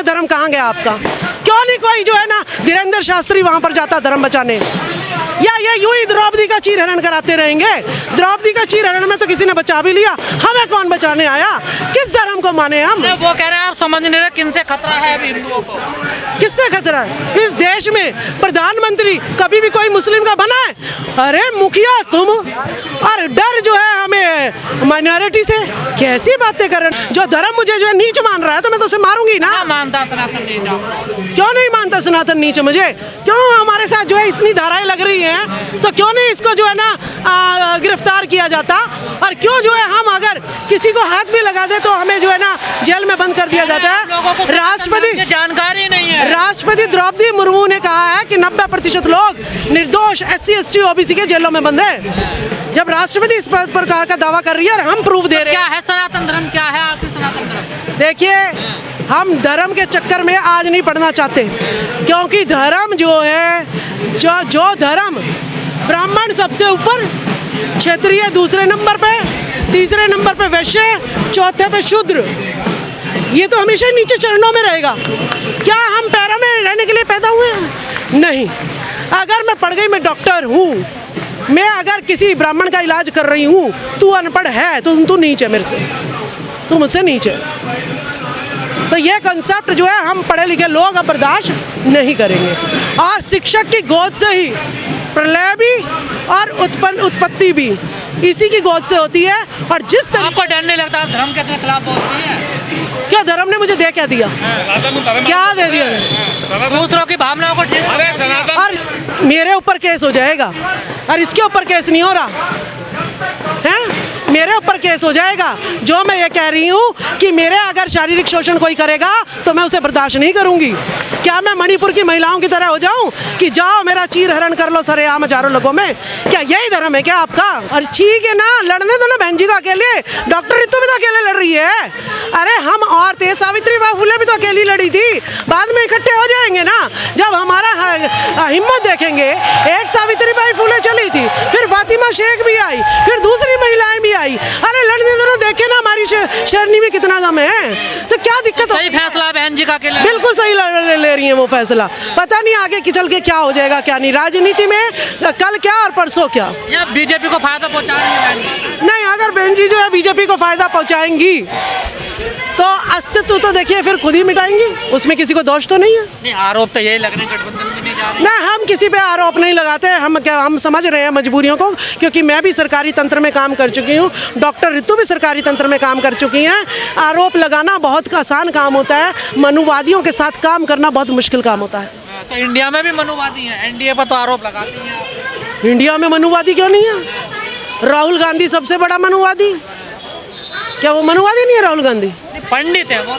धर्म कहाँ गया आपका? क्यों नहीं कोई जो है ना धीरेन्द्र शास्त्री वहाँ पर जाता धर्म बचाने? या ये यूं ही द्रौपदी का चीरहरण कराते रहेंगे? द्रौपदी का चीरहरण में तो किसी ने बचा भी लिया, हमें कौन बचाने आया? किस धर्म को माने हम? वो कह रहे हैं आप समझ नहीं रहे किनसे खतरा है अभी हिंदुओं को। किससे खतरा है? इस देश में प्रधानमंत्री कभी भी कोई मुस्लिम का बना है? अरे मुखिया तुम, और डर जो है हमें माइनॉरिटी से। कैसी बातें कर रहे हैं? जो धर्म मुझे जो है नीच मान रहा है तो मैं तो उसे मारूंगी ना। मानता सनातन नीच? क्यों नहीं मानता सनातन नीच मुझे? क्यों हमारे साथ जो है इतनी धाराएं लग रही हैं, तो क्यों नहीं इसको जो है ना गिरफ्तार किया जाता? और क्यों जो है हम अगर किसी को हाथ भी लगा दे तो हमें जो है ना जेल में बंद कर दिया जाता है? राष्ट्रपति जानकारी नहीं है। राष्ट्रपति द्रौपदी मुर्मू ने कहा है कि 90% लोग निर्दोष SC ST OBC के जेलों में बंद है। जब राष्ट्रपति इस प्रकार का दावा कर रही है और हम प्रूफ दे रहे हैं। क्या है सनातन धर्म? क्या है आपके सनातन धर्म? देखिए, हम धर्म के चक्कर में आज नहीं पढ़ना चाहते, क्योंकि धर्म जो है जो धर्म ब्राह्मण सबसे ऊपर, क्षत्रिय दूसरे नंबर पे, तीसरे नंबर पे वैश्य, चौथे पे शूद्र, ये तो हमेशा नीचे चरणों में रहेगा। क्या हम पैरों में रहने के लिए पैदा हुए हैं? नहीं। अगर मैं पढ़ गई, मैं डॉक्टर हूँ, मैं अगर किसी ब्राह्मण का इलाज कर रही हूँ, तू अनपढ़ है तो तू नीच है मेरे से, तू मुझसे नीच है। तो ये कंसेप्ट जो है हम पढ़े लिखे लोग अब बर्दाश्त नहीं करेंगे। और शिक्षक की गोद से ही प्रलय भी और उत्पत्ति भी इसी की गोद से होती है। और जिस तरह आपको डर नहीं लगता? धर्म के खिलाफ बोलती है? क्या धर्म ने मुझे दे क्या दिया? क्या दे दिया? दूसरों की भावनाओं को ठेस। और मेरे ऊपर केस हो जाएगा और इसके ऊपर केस नहीं हो रहा है। मेरे ऊपर केस हो जाएगा। जो मैं ये कह रही हूँ कि मेरे अगर शारीरिक शोषण कोई करेगा तो मैं उसे बर्दाश्त नहीं करूँगी। क्या मैं मणिपुर की महिलाओं की तरह हो जाऊँ कि जाओ मेरा चीरहरण कर लो सरेआम हजारों लोगों में? क्या यही धर्म है क्या आपका? और ठीक है ना, लड़ने दो ना बहन जी को अकेले। डॉक्टर रितु भी तो अकेले लड़ रही है। अरे हम और थे, सावित्री बाई फुले भी तो अकेली लड़ी थी। बाद में इकट्ठे हो जाएंगे ना जब हमारा हिम्मत देखेंगे। एक सावित्री बाई फुले चली थी, फिर फातिमा शेख भी आई, फिर दूसरी महिलाएं भी आई। अरे लड़ने दो, देखे ना हमारी शेरनी में कितना दम है। तो क्या दिक्कत? सही फैसला बहन जी का अकेले? बिल्कुल सही ले रही है वो फैसला। पता नहीं आगे की चल के क्या हो जाएगा क्या नहीं। राजनीति में कल क्या और परसों क्या। या बीजेपी को फायदा पहुंचा रही है बहन जी? नहीं, अगर बहन जी जो है बीजेपी को फायदा पहुंचाएंगी तो अस्तित्व तो देखिए फिर खुद ही मिटाएंगी, उसमें किसी को दोष तो नहीं है। नहीं, आरोप तो यही लग रहे हैं गठबंधन में नहीं जा रही। ना, हम किसी पे आरोप नहीं लगाते। हम समझ रहे हैं मजबूरियों को, क्योंकि मैं भी सरकारी तंत्र में काम कर चुकी हूँ, डॉक्टर रितु भी सरकारी तंत्र में काम कर चुकी हैं। आरोप लगाना बहुत आसान काम होता है, मनुवादियों के साथ काम करना बहुत मुश्किल काम होता है। तो इंडिया में भी मनुवादी हैं, एनडीए पर तो आरोप लगाती हैं। इंडिया में मनुवादी क्यों नहीं है? राहुल गांधी सबसे बड़ा मनुवादी। क्या वो मनुवादी नहीं है राहुल गांधी? पंडित है वो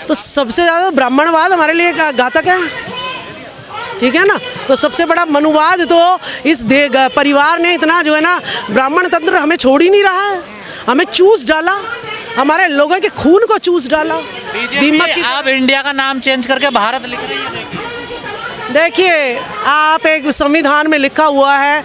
तो सबसे ज़्यादा ब्राह्मणवाद हमारे लिए घातक है, ठीक है ना। तो सबसे बड़ा मनुवाद तो इस परिवार ने इतना जो है ना ब्राह्मण तंत्र हमें छोड़ ही नहीं रहा है, हमें चूस डाला, हमारे लोगों के खून को चूस डाला। दीमक की आप इंडिया का नाम चेंज करके भारत लिख रही है। देखिए, आप एक संविधान में लिखा हुआ है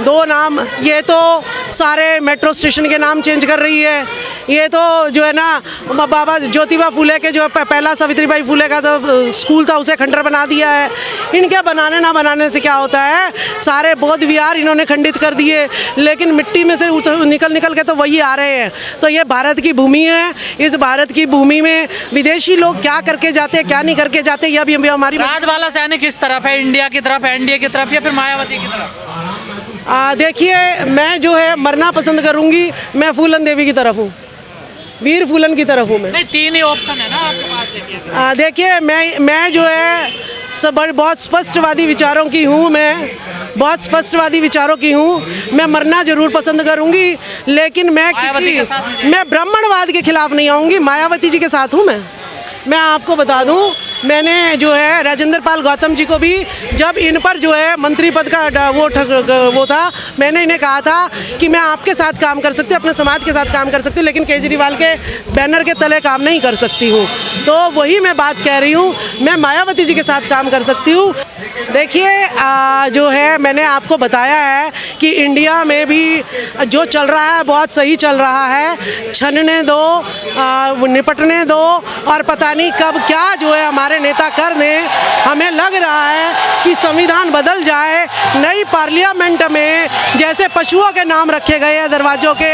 2 नाम, ये तो सारे मेट्रो स्टेशन के नाम चेंज कर रही है। ये तो जो है ना बाबा ज्योतिबा फुले के जो पहला सावित्रीबाई फुले का तो स्कूल था उसे खंडर बना दिया है। इनके बनाने ना बनाने से क्या होता है, सारे बौद्ध विहार इन्होंने खंडित कर दिए, लेकिन मिट्टी में से निकल के तो वही आ रहे हैं। तो ये भारत की भूमि है, इस भारत की भूमि में विदेशी लोग क्या करके जाते हैं क्या नहीं करके जाते, यह भी हमारी। राजवाला सैनिक किस तरफ है? इंडिया की तरफ, एनडीए की तरफ या फिर मायावती की तरफ? देखिए, मैं जो है मरना पसंद करूंगी, मैं फूलन देवी की तरफ हूँ, वीर फूलन की तरफ हूँ मैं। नहीं, 3 ही ऑप्शन है ना आपके पास। देखिए, मैं जो है बहुत स्पष्टवादी विचारों की हूँ, मैं बहुत स्पष्टवादी विचारों की हूँ। मैं मरना जरूर पसंद करूँगी, लेकिन मैं ब्राह्मणवाद के खिलाफ नहीं आऊँगी। मायावती जी के साथ हूँ मैं आपको बता दूँ मैंने जो है राजेंद्र पाल गौतम जी को भी, जब इन पर जो है मंत्री पद का वो था, मैंने इन्हें कहा था कि मैं आपके साथ काम कर सकती हूँ, अपने समाज के साथ काम कर सकती हूँ, लेकिन केजरीवाल के बैनर के तले काम नहीं कर सकती हूँ। तो वही मैं बात कह रही हूँ, मैं मायावती जी के साथ काम कर सकती हूँ। देखिए जो है मैंने आपको बताया है कि इंडिया में भी जो चल रहा है बहुत सही चल रहा है। छनने दो, निपटने दो, और पता नहीं कब क्या जो है हमारे नेता कर दें। हमें लग रहा है कि संविधान बदल जाए, नई पार्लियामेंट में जैसे पशुओं के नाम रखे गए हैं दरवाज़ों के,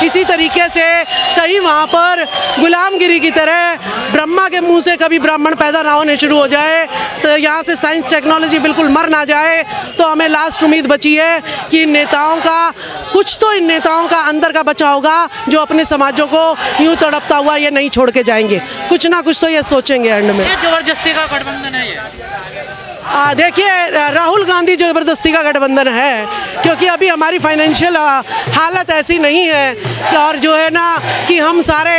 इसी तरीके से कहीं वहाँ पर गुलामगिरी की तरह ब्रह्मा के मुंह से कभी ब्राह्मण पैदा ना होने शुरू हो जाए, तो यहाँ से साइंस टेक्नोलॉजी बिल्कुल मर ना जाए। तो हमें लास्ट उम्मीद बची है कि इन नेताओं का कुछ तो, इन नेताओं का अंदर का बचा होगा जो अपने समाजों को यूं तड़पता हुआ ये नहीं छोड़ के जाएंगे। कुछ ना कुछ तो ये सोचेंगे एंड में। ये जबरदस्ती का गठबंधन है ये। देखिए राहुल गांधी जबरदस्ती का गठबंधन है, क्योंकि अभी हमारी फाइनेंशियल हालत ऐसी नहीं है कि और जो है ना कि हम सारे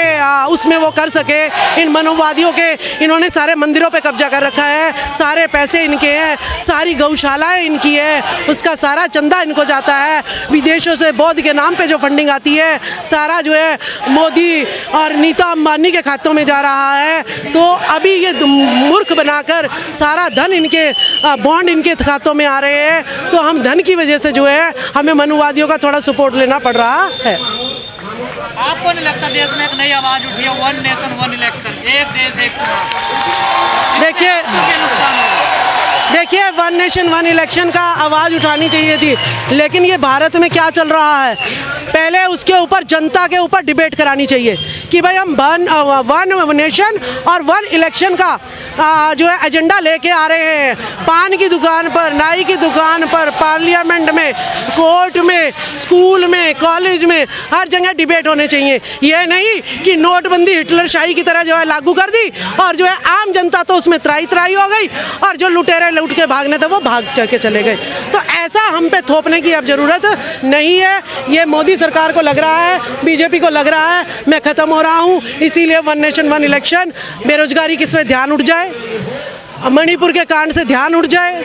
उसमें वो कर सके। इन मनोवादियों के, इन्होंने सारे मंदिरों पे कब्जा कर रखा है, सारे पैसे इनके हैं, सारी गौशालाएं इनकी है, उसका सारा चंदा इनको जाता है। विदेशों से बौद्ध के नाम पे जो फंडिंग आती है सारा जो है मोदी और नीता अंबानी के खातों में जा रहा है। तो अभी ये मूर्ख बनाकर सारा धन इनके बॉन्ड इनके खातों में आ रहे हैं। तो हम धन की वजह से जो है हमें मनुवादियों का थोड़ा सपोर्ट लेना पड़ रहा है। आपको नहीं लगता देश में एक नई आवाज उठी है, वन नेशन वन इलेक्शन, एक देश एक चुनाव? देखिए वन नेशन वन इलेक्शन का आवाज़ उठानी चाहिए थी, लेकिन ये भारत में क्या चल रहा है, पहले उसके ऊपर जनता के ऊपर डिबेट करानी चाहिए कि भाई हम वन नेशन और वन इलेक्शन का जो है एजेंडा लेके आ रहे हैं। पान की दुकान पर, नाई की दुकान पर, पार्लियामेंट में, कोर्ट में, स्कूल में, कॉलेज में, हर जगह डिबेट होने चाहिए। ये नहीं कि नोटबंदी हिटलर शाही की तरह जो है लागू कर दी और जो है आम जनता तो उसमें त्राही त्राही हो गई और जो लुटेरे लूट के भागने थे वो भाग के चले गए। तो ऐसा हम पे थोपने की अब ज़रूरत नहीं है। ये मोदी सरकार को लग रहा है, बीजेपी को लग रहा है मैं ख़त्म हो रहा हूँ, इसीलिए वन नेशन वन इलेक्शन। बेरोजगारी किस पे ध्यान उठ जाए, मणिपुर के कांड से ध्यान उठ जाए,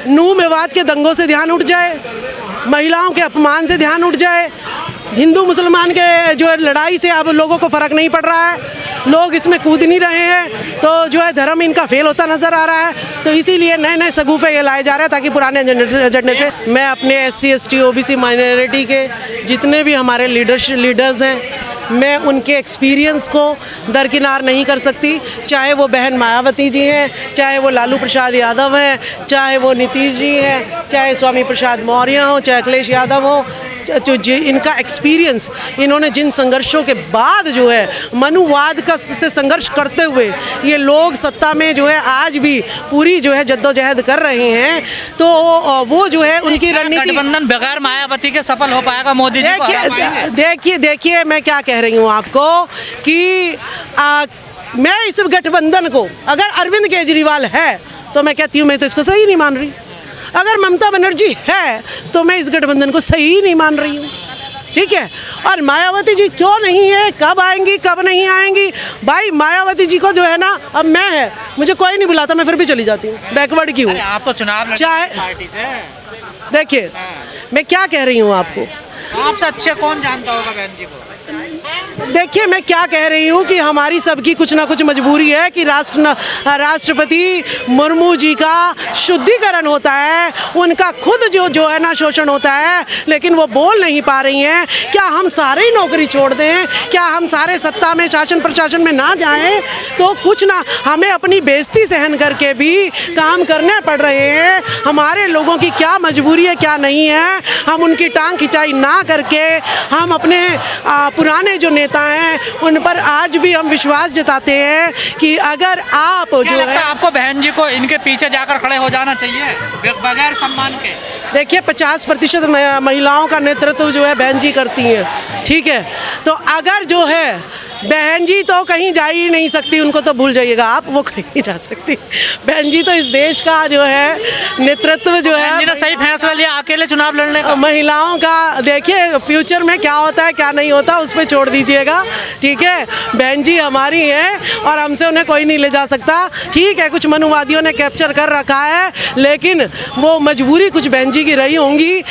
नूह मेवात के दंगों से ध्यान उठ जाए, महिलाओं के अपमान से ध्यान उठ जाए, हिंदू मुसलमान के जो है लड़ाई से अब लोगों को फ़र्क नहीं पड़ रहा है, लोग इसमें कूद नहीं रहे हैं, तो जो है धर्म इनका फेल होता नज़र आ रहा है। तो इसीलिए नए नए सगुफे ये लाए जा रहे हैं ताकि पुराने एजेंडे से मैं अपने SC ST OBC माइनॉरिटी के जितने भी हमारे लीडर्स हैं, मैं उनके एक्सपीरियंस को दरकिनार नहीं कर सकती। चाहे वो बहन मायावती जी हैं, चाहे वो लालू प्रसाद यादव हैं, चाहे वो नीतीश जी हैं, चाहे स्वामी प्रसाद मौर्य हो, चाहे अखिलेश यादव हो, जो इनका एक्सपीरियंस, इन्होंने जिन संघर्षों के बाद जो है मनुवाद का से संघर्ष करते हुए ये लोग सत्ता में जो है आज भी पूरी जो है जद्दोजहद कर रहे हैं, तो वो जो है उनकी रणनीति। गठबंधन बगैर मायावती के सफल हो पाएगा? मोदी जी को देखिए मैं क्या कह रही हूँ आपको कि मैं इस गठबंधन को, अगर अरविंद केजरीवाल है तो मैं कहती हूँ मैं तो इसको सही नहीं मान रही, अगर ममता बनर्जी है तो मैं इस गठबंधन को सही नहीं मान रही हूँ, ठीक है। और मायावती जी क्यों नहीं है, कब आएंगी कब नहीं आएंगी, भाई मायावती जी को जो है ना, अब मैं है मुझे कोई नहीं बुलाता, मैं फिर भी चली जाती हूँ, बैकवर्ड की हूँ। आप तो चुनाव चाहे पार्टी से, देखिए मैं क्या कह रही हूँ आपको, आपसे अच्छे कौन जानता होगा बहन जी को? देखिए मैं क्या कह रही हूँ कि हमारी सबकी कुछ ना कुछ मजबूरी है कि राष्ट्रपति मुर्मू जी का शुद्धिकरण होता है, उनका खुद जो है ना शोषण होता है, लेकिन वो बोल नहीं पा रही हैं। क्या हम सारे ही नौकरी छोड़ दें, क्या हम सारे सत्ता में शासन प्रशासन में ना जाएं, तो कुछ ना, हमें अपनी बेइज्जती सहन करके भी काम करने पड़ रहे हैं। हमारे लोगों की क्या मजबूरी है क्या नहीं है, हम उनकी टांग खिंचाई ना करके हम अपने पुराने जो नेता हैं उन पर आज भी हम विश्वास जताते हैं कि अगर आप जो है, आपको बहन जी को इनके पीछे जाकर खड़े हो जाना चाहिए बगैर सम्मान के? देखिए 50% महिलाओं का नेतृत्व जो है बहन जी करती हैं, ठीक है। तो अगर जो है बहन जी तो कहीं जा ही नहीं सकती, उनको तो भूल जाइएगा आप, वो कहीं नहीं जा सकती। बहन जी तो इस देश का जो है नेतृत्व जो है, जिन्होंने सही फैसला लिया अकेले चुनाव लड़ने का। महिलाओं का देखिए फ्यूचर में क्या होता है क्या नहीं होता उस पर छोड़ दीजिएगा, ठीक है। बहन जी हमारी हैं और हमसे उन्हें कोई नहीं ले जा सकता। ठीक है, कुछ मनुवादियों ने कैप्चर कर रखा है, लेकिन वो मजबूरी कुछ बहन जी की रही होंगी